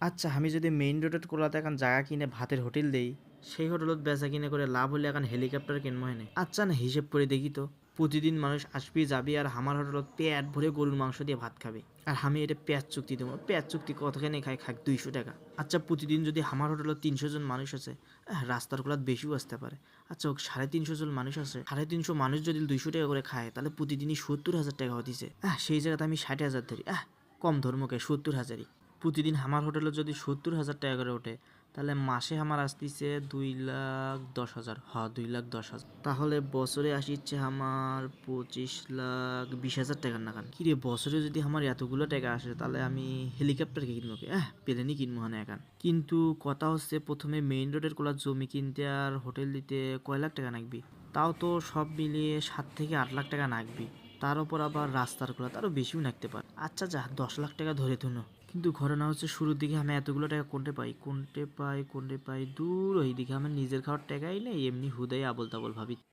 আচ্ছা আমি যদি মেইন রোডের কোলাতে এখন জায়গা কিনে ভাতের হোটেল দেই, সেই হোটেলত বেচা কিনে করে লাভ হলে এখন হেলিকপ্টার কিনবো হয় নাই। আচ্ছা না হিসেব করে দেখি তো, প্রতিদিন মানুষ আসবি যাবি আর আমার হোটেলত পেট ভরে গরুর মাংস দিয়ে ভাত খাবে, আর আমি এটা পেঁয়াজ চুক্তি দেবো। পেঁয়াজ চুক্তি কতখানি খাই খাক 200 টাকা। আচ্ছা প্রতিদিন যদি আমার হোটেলত 300 জন মানুষ আছে, রাস্তার কোলাত বেশিও আসতে পারে। আচ্ছা 350 জন মানুষ আছে, 350 মানুষ যদি 200 টাকা করে খায় তাহলে প্রতিদিনই 70,000 টাকা হতিছে। সেই জায়গাতে আমি 60,000 ধরি, কম ধর্মকে 70,000ই। প্রতিদিন আমার হোটেলে যদি 70,000 টাকা করে ওঠে, তাহলে মাসে আমার আসতেছে 2,10,000। 2,10,000, তাহলে বছরে আসিচ্ছে আমার 25,20,000 টাকার নাগান। কিরে বছরে যদি আমার এতগুলো টাকা আসে তাহলে আমি হেলিকপ্টার কিনবো কে, প্লেনই কিনবো না এখন। কিন্তু কথা হচ্ছে প্রথমে মেইন রোডের কোলা জমি কিনতে আর হোটেল দিতে কয় লাখ টাকা লাগবে? তাও তো সব মিলিয়ে 7 থেকে 8 লাখ টাকা লাগবে। তার উপর আবার রাস্তার কোলা তারও বেশিও নাকতে পারে। আচ্ছা যা 10 লাখ টাকা ধরে তুনো। কিন্তু ঘটনা হচ্ছে শুরুর দিকে আমি এতগুলো টাকা কোনটে পাই দূর, ওই দিকে আমার নিজের খাওয়ার টাকাই নেই, এমনি হুদাই আবল তাবল ভাবি।